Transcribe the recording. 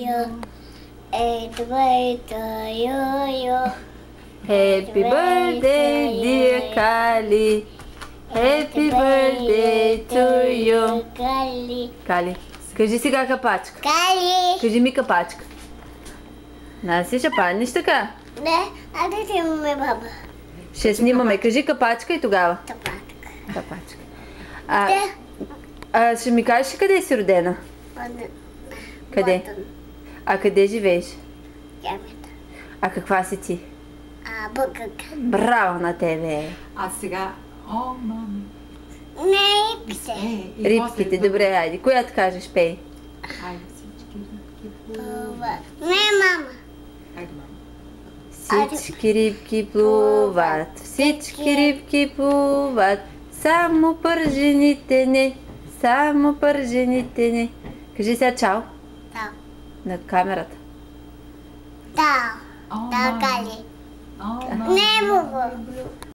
you. Happy birthday to you. Happy birthday, dear Kali. Happy birthday to you. Kali. Кажи сега капачка. Кали. Кажи ми капачка. Наси ще паднеш така. Не, айде да имаме баба. Ще снимаме. Кажи капачка и тогава. Тапатка. Капачка. Де? Ще ми кажеш къде си родена? Къде? Ботън. А къде живееш? Ямета. А каква си ти? Бъгъка. Браво на тебе! А сега, мами. Не, писе. Рибките, добре, айде. Коя ти кажеш, пей? Айде всички рибки. Не, мама. Айде, мама. Всички рибки плуват, всички рибки плуват, само пържените не, само пържените не. Кажи сега чао Да. на камерата. Да. О, Да, мама. Кали. О, Не, Бого.